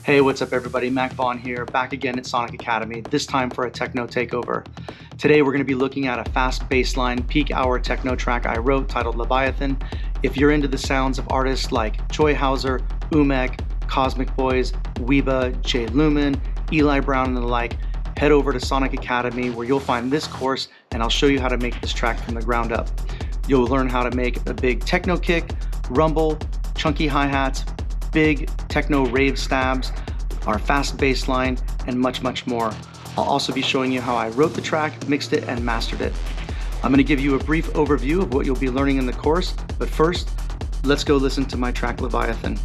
Hey, what's up everybody? Mac Vaughn here, back again at Sonic Academy, this time for a techno takeover. Today we're going to be looking at a fast bassline peak hour techno track I wrote titled Leviathan. If you're into the sounds of artists like Joy Hauser, Umek, Cosmic Boys, Weeba, Jay Lumen, Eli Brown and the like, head over to Sonic Academy where you'll find this course and I'll show you how to make this track from the ground up. You'll learn how to make a big techno kick, rumble, chunky hi-hats, big techno rave stabs, our fast bass line, and much, much more. I'll also be showing you how I wrote the track, mixed it, and mastered it. I'm going to give you a brief overview of what you'll be learning in the course, but first, let's go listen to my track Leviathan.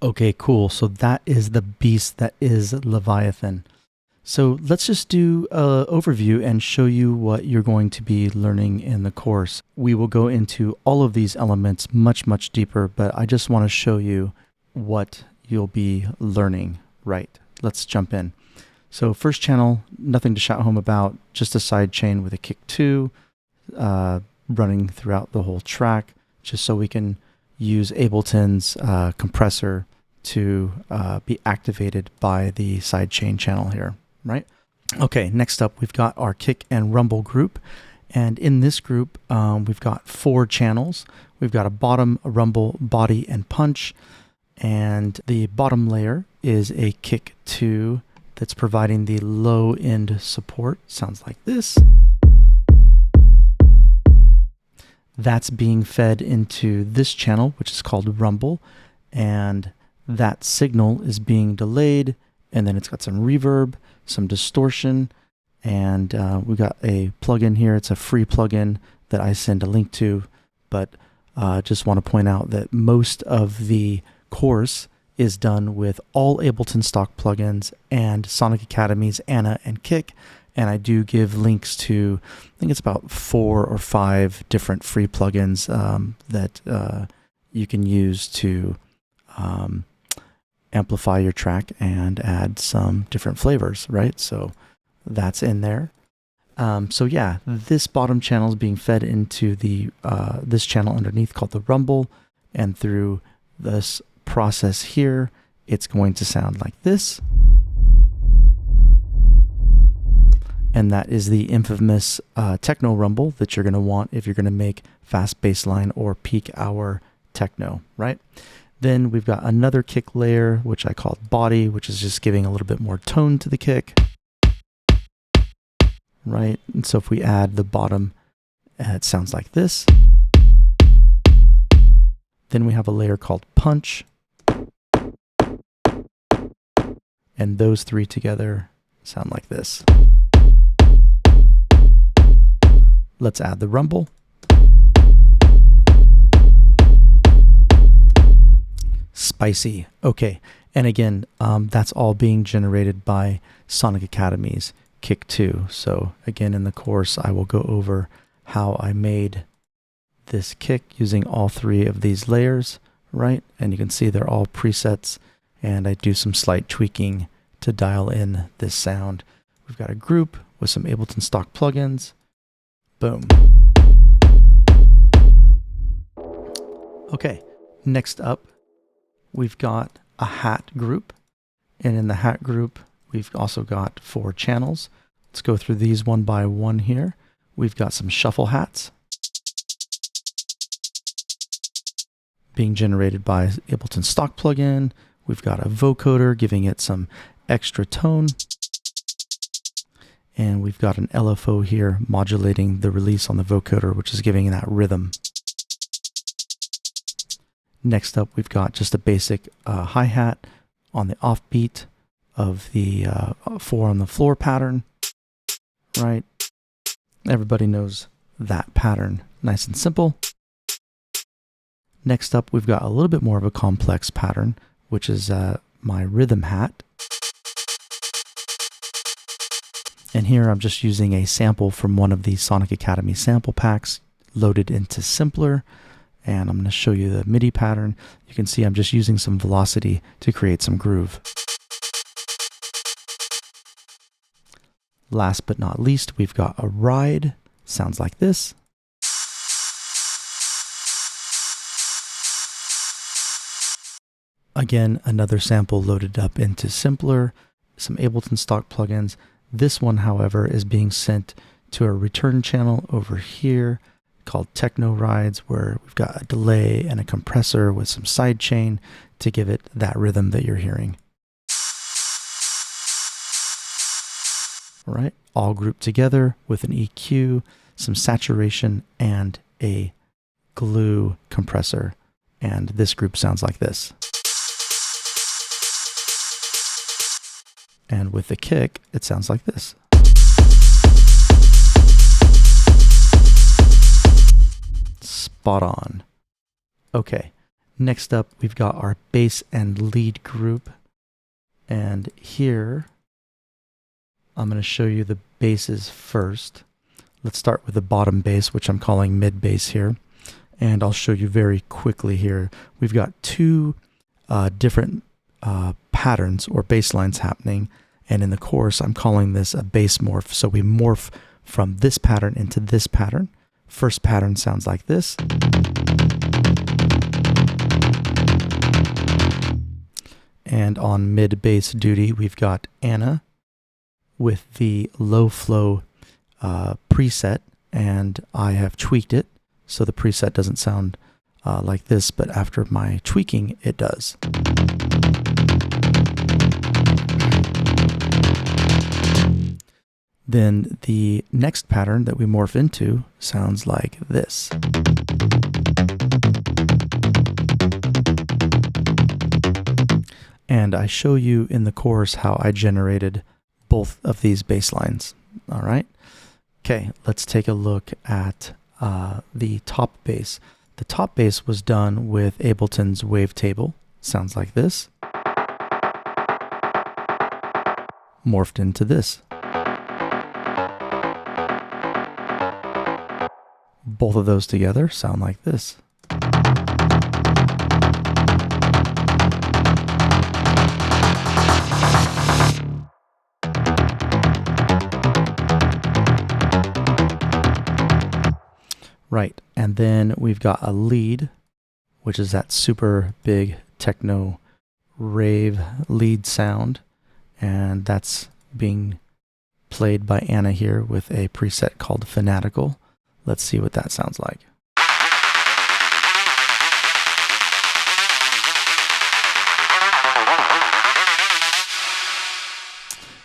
Okay, cool. So that is the beast that is Leviathan. So let's just do an overview and show you what you're going to be learning in the course. We will go into all of these elements much, much deeper, but I just want to show you what you'll be learning. Right, let's jump in. So first channel, nothing to shout home about, just a side chain with a kick 2 running throughout the whole track, just so we can use Ableton's compressor to be activated by the sidechain channel here, right? Okay, next up we've got our kick and rumble group. And in this group, we've got 4 channels. We've got a bottom, a rumble, body, and punch. And the bottom layer is a kick 2 that's providing the low end support. Sounds like this. That's being fed into this channel, which is called rumble, and that signal is being delayed, and then it's got some reverb, some distortion, and we got a plugin here. It's a free plugin that I send a link to, but just want to point out that most of the course is done with all Ableton stock plugins and Sonic Academy's Anna and Kick. And I do give links to, I think it's about 4 or 5 different free plugins that you can use to amplify your track and add some different flavors, right? So that's in there. So yeah, this bottom channel is being fed into the this channel underneath called the rumble, and through this process here, it's going to sound like this. And that is the infamous techno rumble that you're going to want if you're going to make fast bassline or peak hour techno, right? Then we've got another kick layer, which I call body, which is just giving a little bit more tone to the kick, right? And so if we add the bottom, it sounds like this. Then we have a layer called punch. And those 3 together sound like this. Let's add the rumble. Spicy. Okay. And again, that's all being generated by Sonic Academy's Kick 2. So again, in the course, I will go over how I made this kick using all 3 of these layers, right? And you can see they're all presets, and I do some slight tweaking to dial in this sound. We've got a group with some Ableton stock plugins. Boom. Okay, next up, we've got a hat group. And in the hat group, we've also got 4 channels. Let's go through these one by one here. We've got some shuffle hats being generated by Ableton stock plugin. We've got a vocoder giving it some extra tone. And we've got an LFO here modulating the release on the vocoder, which is giving that rhythm. Next up, we've got just a basic hi-hat on the offbeat of the 4 on the floor pattern, right? Everybody knows that pattern, nice and simple. Next up, we've got a little bit more of a complex pattern, which is my rhythm hat. And here I'm just using a sample from one of the Sonic Academy sample packs loaded into Simpler. And I'm going to show you the MIDI pattern. You can see I'm just using some velocity to create some groove. Last but not least, we've got a ride. Sounds like this. Again, another sample loaded up into Simpler, some Ableton stock plugins. This one, however, is being sent to a return channel over here called Techno rides, where we've got a delay and a compressor with some sidechain to give it that rhythm that you're hearing. All right, all grouped together with an EQ, some saturation, and a glue compressor. And this group sounds like this. And with the kick, it sounds like this. Spot on. Okay, Next up, we've got our bass and lead group. And here, I'm going to show you the basses first. Let's start with the bottom bass, which I'm calling mid bass here. And I'll show you very quickly here. We've got two different patterns or bass lines happening. And in the chorus, I'm calling this a bass morph. So we morph from this pattern into this pattern. First pattern sounds like this. And on mid bass duty, we've got Anna with the low flow preset, and I have tweaked it so the preset doesn't sound like this, but after my tweaking, it does. Then the next pattern that we morph into sounds like this. And I show you in the chorus how I generated both of these bass lines. All right. Okay, let's take a look at the top bass. The top bass was done with Ableton's wavetable. Sounds like this. Morphed into this. Both of those together sound like this. Right, and then we've got a lead, which is that super big techno rave lead sound, and that's being played by Anna here with a preset called Fanatical. Let's see what that sounds like.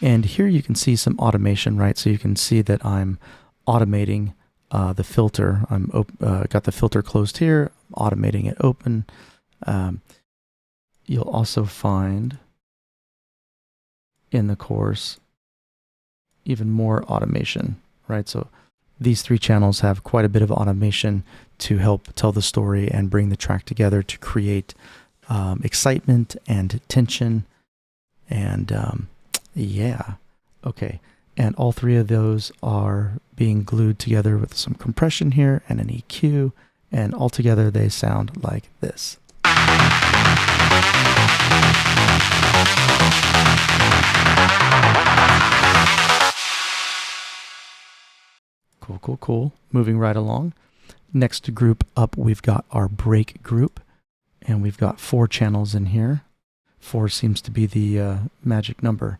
And here you can see some automation, right? So you can see that I'm automating the filter. I'm got the filter closed here, automating it open. You'll also find in the course even more automation, right? So these three channels have quite a bit of automation to help tell the story and bring the track together to create excitement and tension. And yeah, okay. And all three of those are being glued together with some compression here and an EQ, and altogether they sound like this. Cool, cool, cool. Moving right along. Next group up, we've got our break group, and we've got 4 channels in here. 4 seems to be the magic number.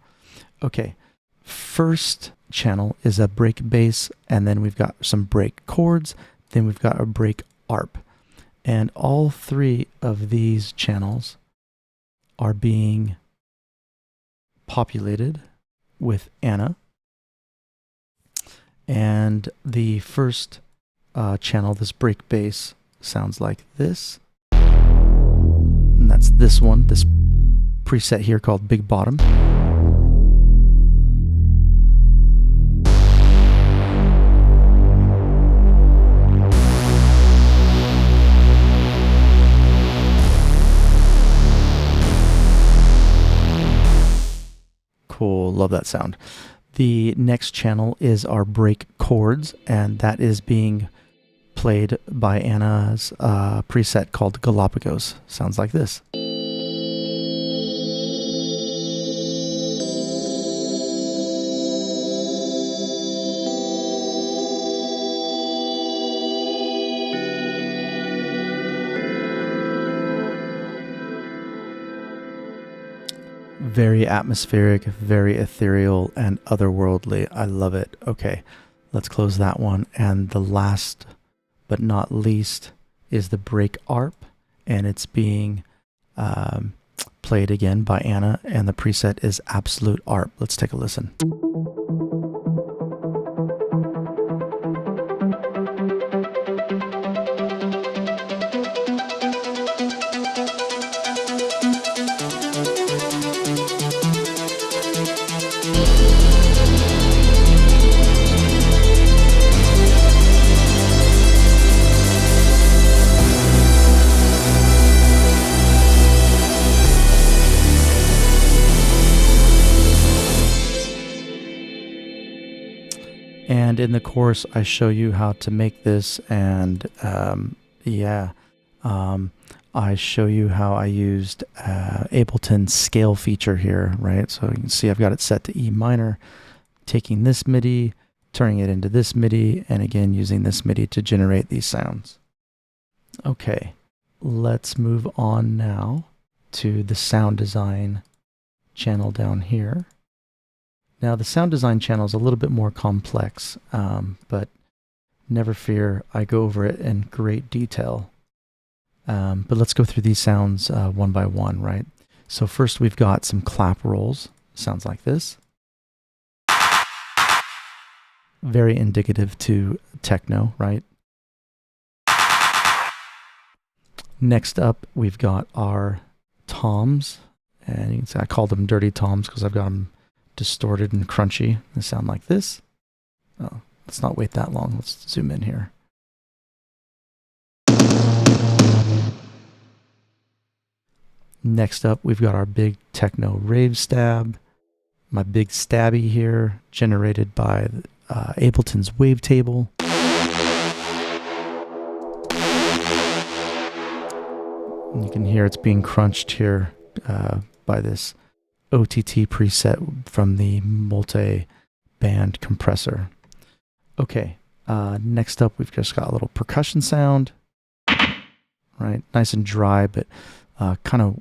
Okay. First channel is a break bass, and then we've got some break chords, then we've got a break ARP. And all 3 of these channels are being populated with Anna. And the first channel, this break bass, sounds like this. And that's this one, this preset here called Big Bottom. Cool, love that sound. The next channel is our break chords, and that is being played by Anna's preset called Galapagos. Sounds like this. Very atmospheric, very ethereal, and otherworldly. I love it. Okay, let's close that one. And the last but not least is the break ARP, and it's being played again by Anna, and the preset is Absolute ARP. Let's take a listen. And in the course, I show you how to make this, and I show you how I used Ableton's scale feature here, right? So you can see I've got it set to E minor, taking this MIDI, turning it into this MIDI, and again using this MIDI to generate these sounds. Okay, let's move on now to the sound design channel down here. Now the sound design channel is a little bit more complex, but never fear, I go over it in great detail. But let's go through these sounds one by one, right? So first we've got some clap rolls, sounds like this. Very indicative to techno, right? Next up, we've got our toms, and you can see I call them dirty toms because I've got them distorted and crunchy. They sound like this. Oh, let's not wait that long. Let's zoom in here. Next up, we've got our big techno rave stab. My big stabby here, generated by Ableton's wavetable. And you can hear it's being crunched here by this OTT preset from the multi-band compressor. Okay, next up we've just got a little percussion sound, right? Nice and dry, but kind of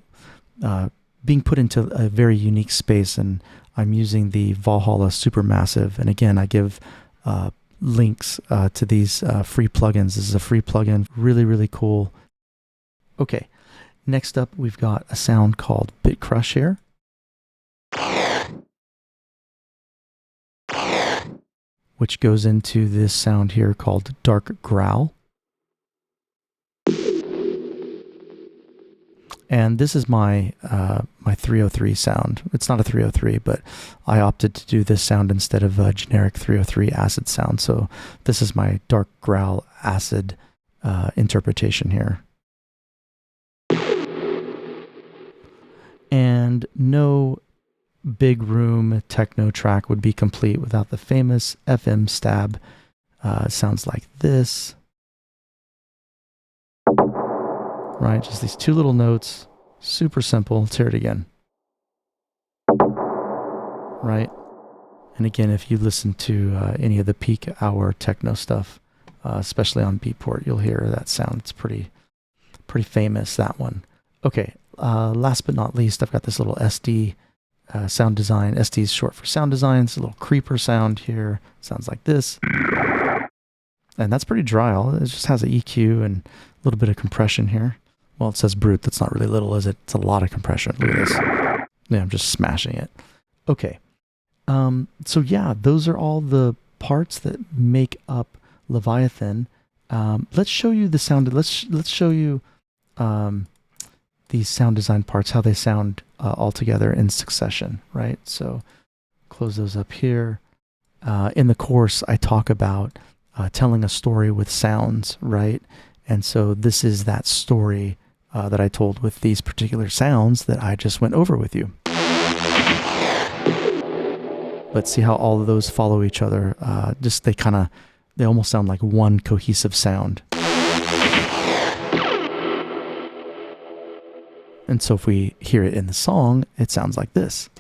being put into a very unique space, and I'm using the Valhalla Supermassive. And again, I give links to these free plugins. This is a free plugin, really, really cool. Okay, next up we've got a sound called Bit Crush here. Which goes into this sound here called Dark Growl. And this is my my 303 sound. It's not a 303, but I opted to do this sound instead of a generic 303 acid sound. So this is my Dark Growl acid interpretation here. And no big room techno track would be complete without the famous FM stab. Sounds like this. Right, just these two little notes, super simple. Let's hear it again. Right, and again, if you listen to any of the peak hour techno stuff, especially on Beatport, you'll hear that sound. It's pretty famous, that one. Okay, last but not least, I've got this little SD sound design. SD is short for sound design. It's a little creeper sound here. Sounds like this. And that's pretty dry. It just has an EQ and a little bit of compression here. Well, it says brute. That's not really little, is it? It's a lot of compression. Look at this. Yeah, I'm just smashing it. Okay. So yeah, those are all the parts that make up Leviathan. Let's show you the sound. Let's show you these sound design parts, how they sound all together in succession, right? So close those up here. In the course, I talk about telling a story with sounds, right? And so this is that story that I told with these particular sounds that I just went over with you. Let's see how all of those follow each other. They almost sound like one cohesive sound. And so if we hear it in the song, it sounds like this.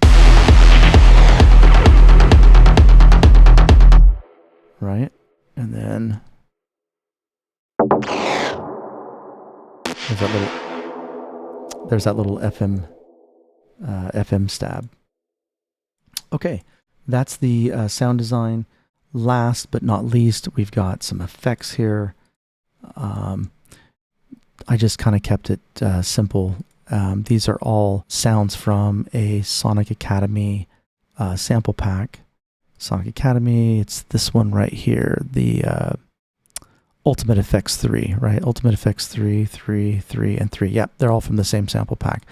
Right? And then there's that little FM stab. Okay, that's the sound design. Last but not least, we've got some effects here. I just kind of kept it simple. These are all sounds from a Sonic Academy sample pack. Sonic Academy, it's this one right here, the Ultimate Effects 3, right? Ultimate Effects 3, 3, 3, and 3. Yep, they're all from the same sample pack.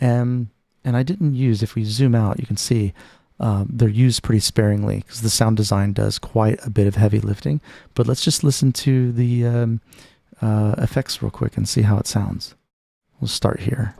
And I didn't use, if we zoom out, you can see they're used pretty sparingly because the sound design does quite a bit of heavy lifting. But let's just listen to the effects real quick and see how it sounds. We'll start here.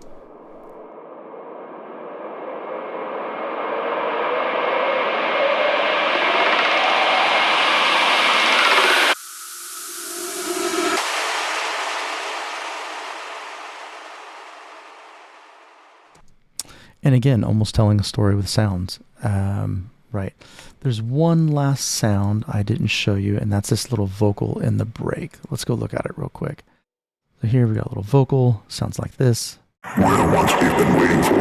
And again, almost telling a story with sounds. Right. There's one last sound I didn't show you, and that's this little vocal in the break. Let's go look at it real quick. So here we got a little vocal, sounds like this. We're the ones we've been waiting for.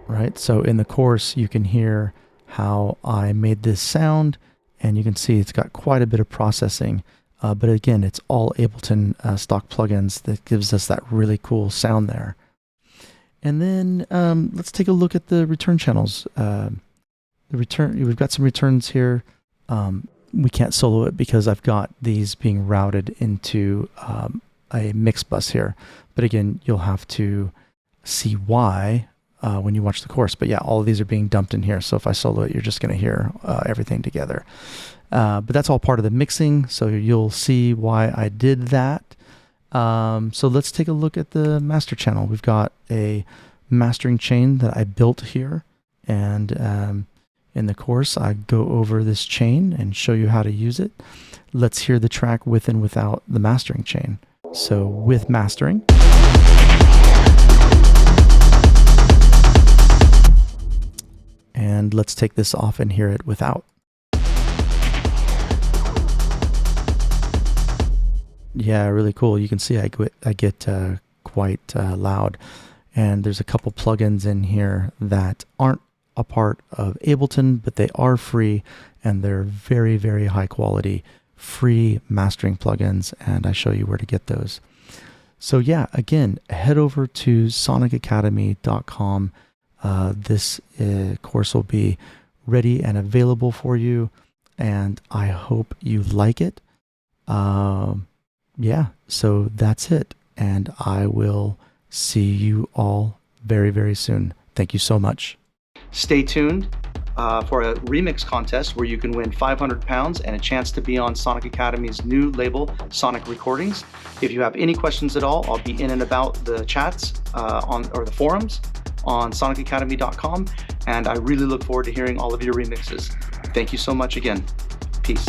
Right, so in the chorus you can hear how I made this sound, and you can see it's got quite a bit of processing. But again, it's all Ableton stock plugins that gives us that really cool sound there. And then let's take a look at the return channels. We've got some returns here. We can't solo it because I've got these being routed into a mix bus here. But again, you'll have to see why when you watch the course. But yeah, all of these are being dumped in here. So if I solo it, you're just going to hear everything together. But that's all part of the mixing, so you'll see why I did that. So let's take a look at the master channel. We've got a mastering chain that I built here, and in the course I go over this chain and show you how to use it. Let's hear the track with and without the mastering chain. So with mastering. And let's take this off and hear it without. Yeah, really cool. You can see I get quite loud. And there's a couple plugins in here that aren't a part of Ableton, but they are free, and they're very, very high quality free mastering plugins, and I show you where to get those. So yeah, again, head over to sonicacademy.com. This course will be ready and available for you, and I hope you like it. Yeah, so that's it, and I will see you all very, very soon. Thank you so much. Stay tuned for a remix contest where you can win £500 and a chance to be on Sonic Academy's new label, Sonic Recordings. If you have any questions at all, I'll be in and about the chats or the forums on sonicacademy.com, and I really look forward to hearing all of your remixes. Thank you so much again. Peace.